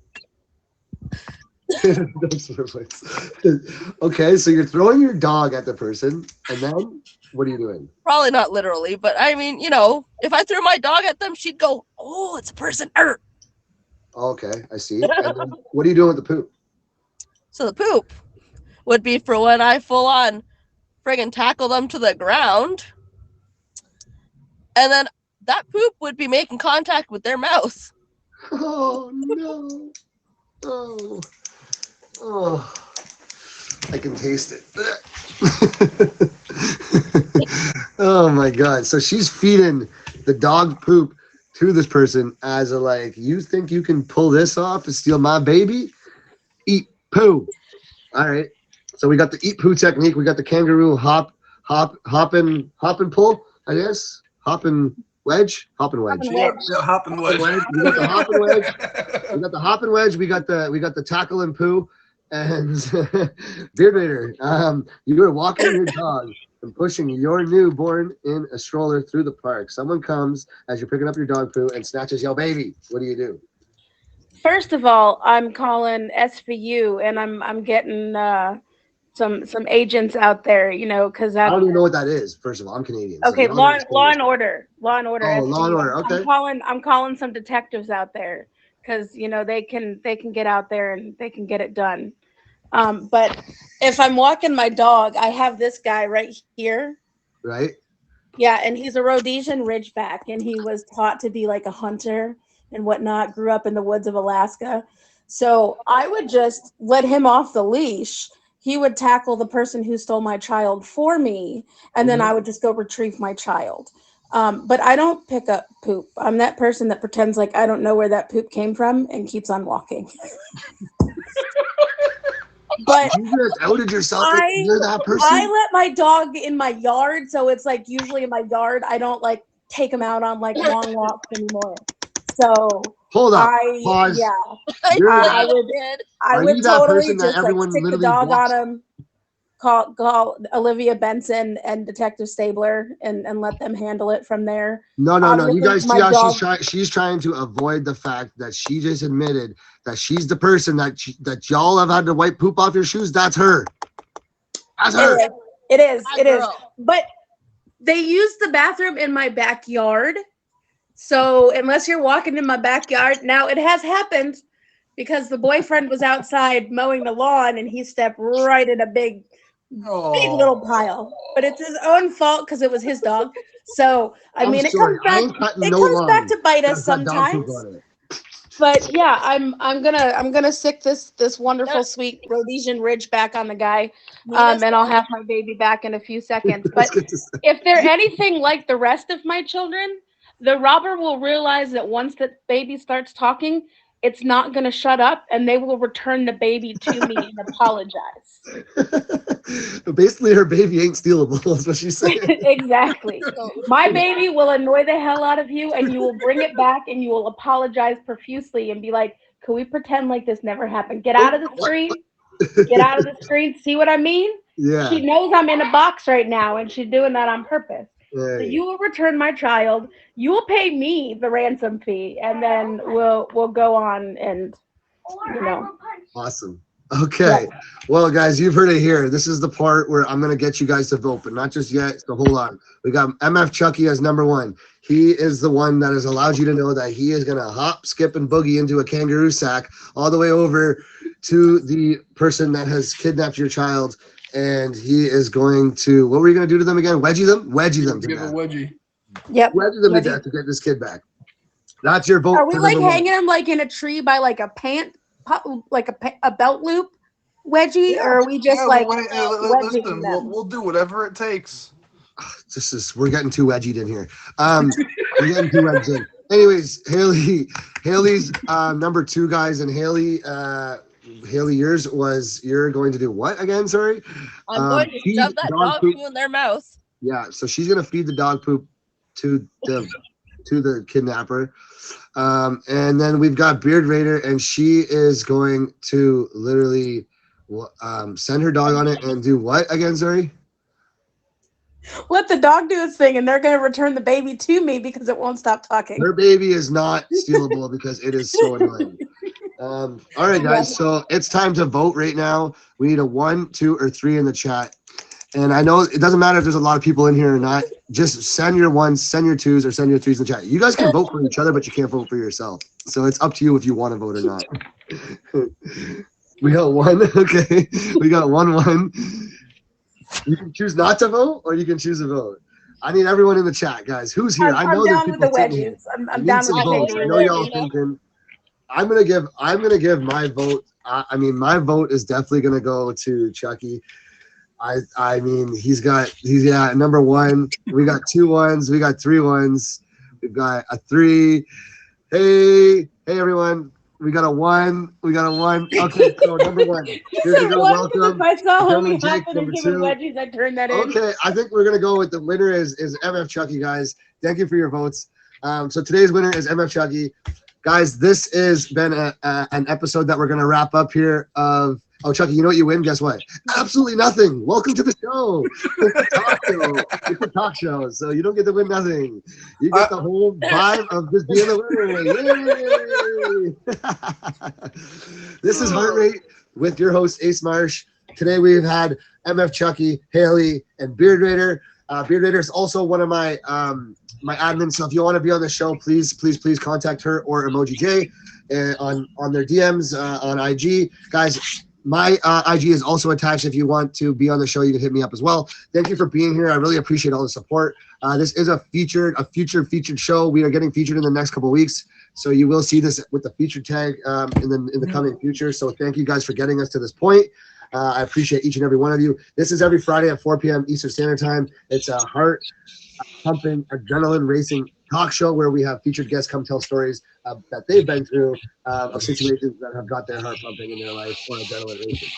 Okay, so you're throwing your dog at the person, and then what are you doing? Probably not literally, but I mean, if I threw my dog at them, she'd go, "Oh, it's a person." Okay, I see. And then what are you doing with the poop? So the poop would be for when I full on friggin' tackle them to the ground, and then that poop would be making contact with their mouth. Oh no! Oh, I can taste it. Oh my god! So she's feeding the dog poop to this person as a like, you think you can pull this off and steal my baby? Eat poo. All right. So we got the eat poo technique. We got the kangaroo hop and pull. I guess hop and wedge. Hop and wedge. We got the hop and wedge. We got the hop and wedge. We got the tackle and poo. And Beard Raider, you are walking your dog and pushing your newborn in a stroller through the park. Someone comes as you're picking up your dog poo and snatches your baby. What do you do? First of all, I'm calling SVU and I'm getting some agents out there, because I don't even know what that is. First of all, I'm Canadian. Okay, so law and order. Oh, SVU. law and order. Okay. I'm calling some detectives out there because they can get out there and they can get it done. But if I'm walking my dog, I have this guy right here. Right. Yeah, and he's a Rhodesian Ridgeback, and he was taught to be like a hunter and whatnot. Grew up in the woods of Alaska, so I would just let him off the leash. He would tackle the person who stole my child for me, and then I would just go retrieve my child. But I don't pick up poop. I'm that person that pretends like I don't know where that poop came from and keeps on walking. But you just outed yourself. You're that person. I let my dog in my yard, so it's like usually in my yard. I don't like take him out on like long walks anymore. So hold up. Pause. Yeah, I would totally just like stick the dog on him. Call Olivia Benson and Detective Stabler and let them handle it from there. No. You guys see how she's trying to avoid the fact that she just admitted that she's the person that y'all have had to wipe poop off your shoes. That's her. That's her. It is. But they use the bathroom in my backyard. So unless you're walking in my backyard, now it has happened because the boyfriend was outside mowing the lawn and he stepped right in a big little pile, but it's his own fault because it was his dog. So it comes back to bite us sometimes. But yeah, I'm gonna sick this wonderful sweet Rhodesian Ridgeback on the guy, and I'll have my baby back in a few seconds. But if they're anything like the rest of my children, the robber will realize that once the baby starts talking, it's not going to shut up, and they will return the baby to me and apologize. Basically, her baby ain't stealable. That's what she's saying. Exactly. My baby will annoy the hell out of you, and you will bring it back, and you will apologize profusely and be like, can we pretend like this never happened? Get out of the screen. Get out of the screen. See what I mean? Yeah. She knows I'm in a box right now, and she's doing that on purpose. So you will return my child. You will pay me the ransom fee, and then we'll go on and Awesome. Okay. Well, guys, you've heard it here. This is the part where I'm going to get you guys to vote, but not just yet. So hold on. We got MF Chucky as number one. He is the one that has allowed you to know that he is going to hop, skip, and boogie into a kangaroo sack all the way over to the person that has kidnapped your child. And he is going to, what were you going to do to them again? Wedgie them? Wedgie them to Give a death. wedgie. Yep. Wedgie them to Wedgie. death to get this kid back. That's your vote. Are we for like number one. hanging him like in a tree by like a a belt loop wedgie, or are we just Yeah, like listen, wedging them? we'll do whatever it takes. We're getting too wedgied in here. We're getting too wedged in. Anyways, Haley's number two, guys, and Haley, you're going to do what again? Sorry. I'm going to feed shove that dog dog poop. poo in their mouth. Yeah, so she's gonna feed the dog poop to the kidnapper, and then we've got Beard Raider, and she is going to literally send her dog on it and do what again? Sorry. Let the dog do its thing, and they're going to return the baby to me because it won't stop talking. Her baby is not stealable because it is so annoying. All right, guys. So it's time to vote right now. We need a 1, 2, or 3 in the chat. And I know it doesn't matter if there's a lot of people in here or not. Just send your 1s, send your 2s, or send your 3s in the chat. You guys can vote for each other, but you can't vote for yourself. So it's up to you if you want to vote or not. We got 1. Okay. We got 1. You can choose not to vote, or you can choose to vote. I need everyone in the chat, guys. Who's here? I know I'm there's down with the people sitting here. wedgies. I'm I need down some with the votes. I wedgies. know y'all thinking. I'm gonna give my vote. I mean, my vote is definitely gonna go to Chucky. I mean, he's number 1. We got 2 1s. We got 3 1s. We've got a 3. Hey everyone. We got a 1. We got a 1. Okay, so number 1. Here we go. Welcome. If I saw Gentleman homie Jake, hopping number and giving 2. wedgies, I'd turn that in. Okay, I think we're gonna go with the winner is MF Chucky, guys. Thank you for your votes. So today's winner is MF Chucky. Guys, this has been an episode that we're going to wrap up here of, oh, Chucky, you know what you win? Guess what? Absolutely nothing. Welcome to the show. It's a talk show. It's a talk show, so you don't get to win nothing. You get the whole vibe of just being the winner. Yay! This is Heart Rate with your host, Ace Marsh. Today we've had MF Chucky, Haley, and Beard Raider. Beard Raider is also one of my my admins. So if you want to be on the show, please contact her or Emoji J on their DMs on IG. Guys, my IG is also attached. If you want to be on the show, you can hit me up as well. Thank you for being here. I really appreciate all the support. This is a future featured show. We are getting featured in the next couple of weeks. So you will see this with the featured tag in the coming future. So thank you guys for getting us to this point. I appreciate each and every one of you. This is every Friday at 4 p.m. Eastern Standard Time. It's a heart pumping, adrenaline racing talk show where we have featured guests come tell stories that they've been through of situations that have got their heart pumping in their life or adrenaline racing.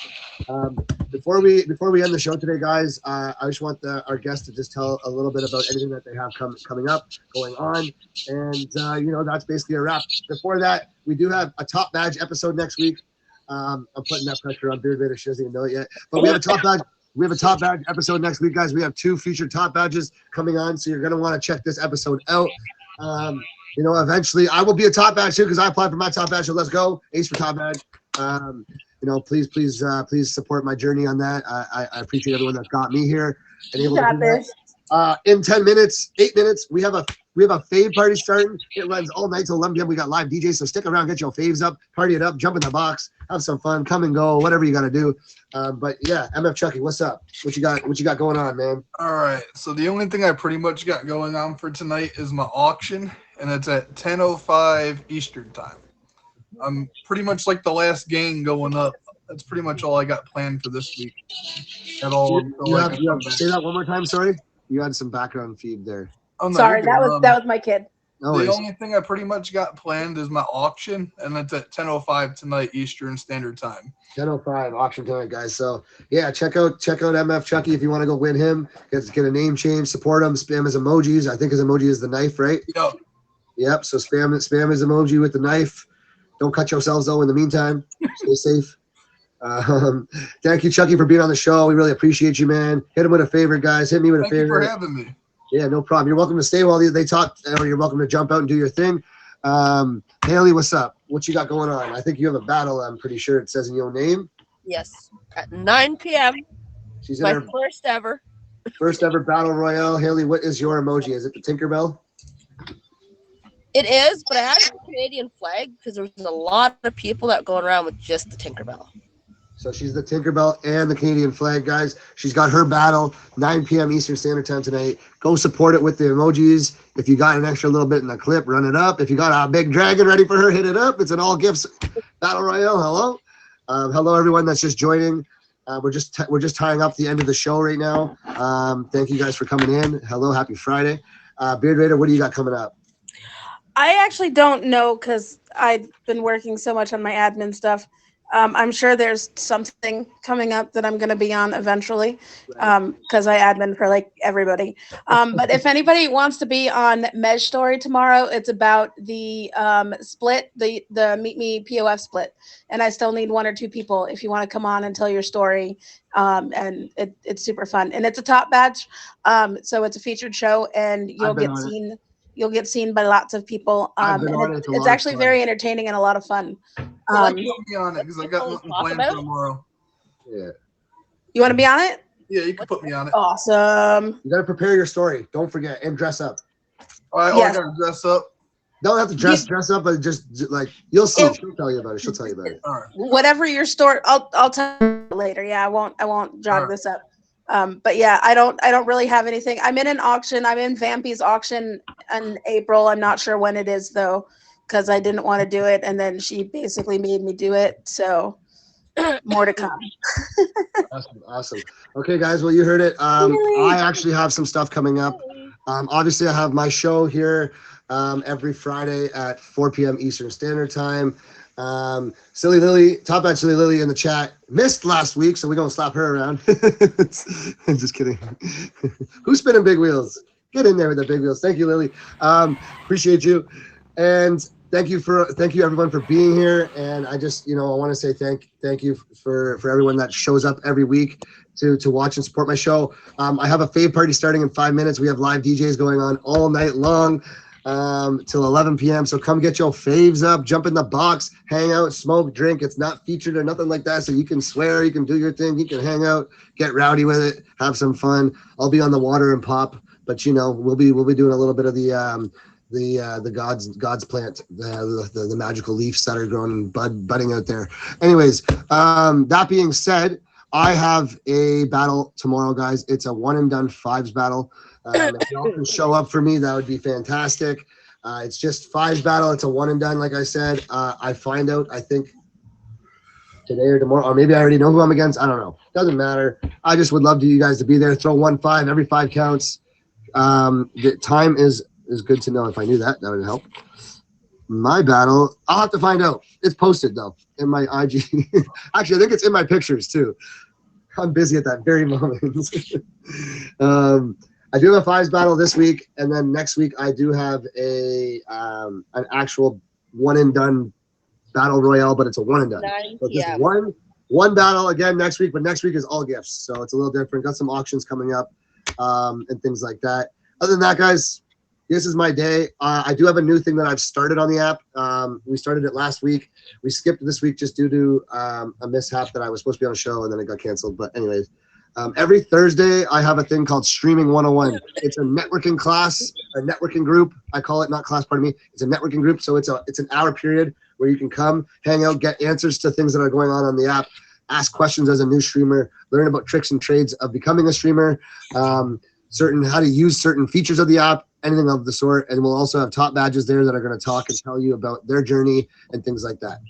Before we end the show today, guys, I just want our guests to just tell a little bit about anything that they have coming up, going on, and that's basically a wrap. Before that, we do have a top badge episode next week. I'm putting that pressure on Beard Raider. She doesn't even know it yet. But we have a top badge. We have a top badge episode next week, guys. We have 2 featured top badges coming on, so you're gonna want to check this episode out. Eventually I will be a top badge too because I applied for my top badge. So let's go, Ace for top badge. Please support my journey on that. I appreciate everyone that's got me here and able to do that. In 10 minutes, 8 minutes, we have a fave party starting. It runs all night till 11 p.m. We got live DJs, so stick around, get your faves up, party it up, jump in the box, have some fun, come and go, whatever you got to do. But yeah, MF Chucky, what's up? What you got going on, man? All right. So the only thing I pretty much got going on for tonight is my auction, and it's at 10:05 Eastern time. I'm pretty much like the last gang going up. That's pretty much all I got planned for this week. At all. Say that one more time. Sorry, you had some background feed there. Oh, no, Sorry, that was my kid. The only thing I pretty much got planned is my auction, and it's at 10:05 tonight Eastern Standard Time. 10:05 auction tonight, guys. So yeah, check out MF Chucky if you want to go win him. Get a name change, support him, spam his emojis. I think his emoji is the knife, right? Yep. So spam his emoji with the knife. Don't cut yourselves though. In the meantime, stay safe. Thank you, Chucky, for being on the show. We really appreciate you, man. Hit him with a favorite, guys. Hit me with a favorite. Thank you for having me. Yeah, no problem. You're welcome to stay while they talk, or you're welcome to jump out and do your thing. Haley, what's up? What you got going on? I think you have a battle. I'm pretty sure it says in your name. Yes, at 9 p.m. She's in My her first ever. first ever battle royale. Haley, what is your emoji? Is it the Tinkerbell? It is, but I had a Canadian flag because there was a lot of people that going around with just the Tinkerbell. So she's the Tinkerbell and the Canadian flag, guys. She's got her battle, 9 p.m. Eastern Standard Time tonight. Go support it with the emojis. If you got an extra little bit in the clip, run it up. If you got a big dragon ready for her, hit it up. It's an all gifts battle royale. Hello, hello everyone that's just joining. We're just tying up the end of the show right now. Thank you guys for coming in. Hello, happy Friday. Beard Raider, what do you got coming up? I actually don't know because I've been working so much on my admin stuff. I'm sure there's something coming up that I'm going to be on eventually because I admin for like everybody. But if anybody wants to be on Mej Story tomorrow, it's about the split, the Meet Me POF split. And I still need 1 or 2 people if you want to come on and tell your story. And it's super fun. And it's a top badge. So it's a featured show and you'll get seen. You'll get seen by lots of people. And it's actually very entertaining and a lot of fun. Put me on it because I got nothing planned for tomorrow. Yeah. You want to be on it? Yeah, you can put me on it. Awesome. You got to prepare your story. Don't forget. And dress up. All right, Yes. I got to dress up. Don't have to dress up, but just like you'll see. She'll tell you about it. She'll tell you about it. All right. Whatever your story, I'll tell you later. Yeah, I won't jog Alright. this up. But yeah, I don't really have anything. I'm in an auction. I'm in Vampy's auction in April. I'm not sure when it is though, because I didn't want to do it, and then she basically made me do it. So more to come. Awesome. Okay, guys. Well, you heard it. I actually have some stuff coming up. Obviously, I have my show here every Friday at 4 p.m. Eastern Standard Time. Silly Lily, Top Badge Silly Lily in the chat missed last week, so we're gonna slap her around. I'm just kidding. Who's spinning big wheels? Get in there with the big wheels. Thank you, Lily. Appreciate you, and thank you everyone for being here. And I just, I want to say thank you for everyone that shows up every week to watch and support my show. I have a fave party starting in 5 minutes. We have live DJs going on all night long. Till 11 p.m. So come get your faves up, jump in the box, hang out, smoke, drink. It's not featured or nothing like that. So you can swear, you can do your thing, you can hang out, get rowdy with it, have some fun. I'll be on the water and pop, but we'll be doing a little bit of the God's plant, the magical leaves that are growing and budding out there. Anyways, that being said, I have a battle tomorrow, guys. It's a one and done fives battle. If y'all can show up for me, that would be fantastic. It's just fives battle. It's a one and done, like I said. I find out, I think, today or tomorrow, or maybe I already know who I'm against. I don't know. Doesn't matter. I just would love you guys to be there. Throw 1-5. Every 5 counts. The time is good to know. If I knew that would help. My battle, I'll have to find out. It's posted, though, in my IG. Actually, I think it's in my pictures, too. I'm busy at that very moment. I do have a fives battle this week, and then next week I do have an actual one and done battle royale, but it's a one and done. So just one battle again next week, but next week is all gifts, so it's a little different. Got some auctions coming up and things like that. Other than that, guys, this is my day. I do have a new thing that I've started on the app. We started it last week. We skipped this week just due to a mishap that I was supposed to be on a show and then it got canceled. But anyways, every Thursday I have a thing called Streaming 101. It's a networking class, a networking group. I call it not class, pardon me. It's a networking group. So it's an hour period where you can come, hang out, get answers to things that are going on the app, ask questions as a new streamer, learn about tricks and trades of becoming a streamer, how to use certain features of the app, anything of the sort. And we'll also have top badges there that are going to talk and tell you about their journey and things like that.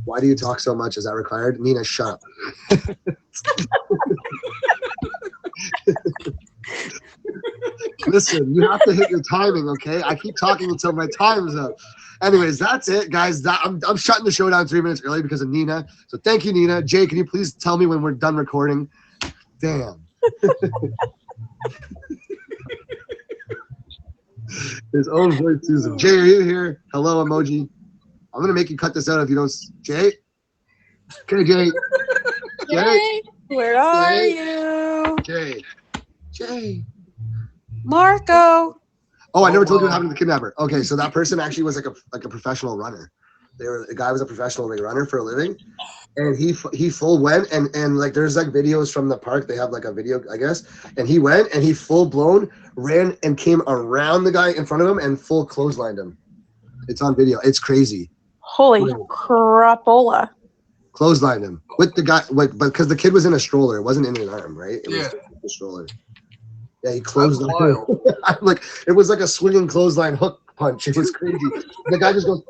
Why do you talk so much? Is that required? Nina, shut up. Listen, you have to hit your timing, okay? I keep talking until my time's up. Anyways, that's it, guys. I'm shutting the show down 3 minutes early because of Nina. So thank you, Nina. Jay, can you please tell me when we're done recording? Damn. His own voice, Susan. Jay, are you here? Hello, emoji. I'm gonna make you cut this out if you don't. Jay. Okay, Jay. Jay, where are you? Jay. Marco. Oh, I never told you what happened to the kidnapper. Okay, so that person actually was like a professional runner. The guy was a professional runner for a living, and he full went and like there's like videos from the park. They have like a video, I guess, and he went and he full blown ran and came around the guy in front of him and full clotheslined him. It's on video. It's crazy. Holy crapola. Clotheslined him with the guy, but because the kid was in a stroller, it wasn't in an arm, right? It was a stroller. Yeah, he closed That's him. Like it was like a swinging clothesline hook punch. It was crazy. The guy just goes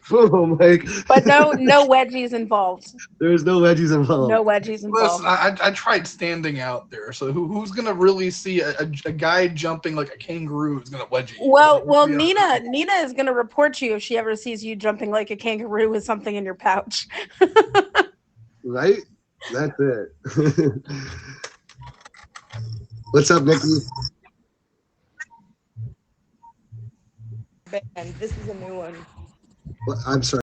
boom, like. But no wedgies involved. There's no wedgies involved. No wedgies involved. Listen, I tried standing out there, so who's gonna really see a guy jumping like a kangaroo who's gonna wedge you? Well, Nina is gonna report you if she ever sees you jumping like a kangaroo with something in your pouch. Right? That's it. What's up, Nikki? And this is a new one. Well, I'm sorry.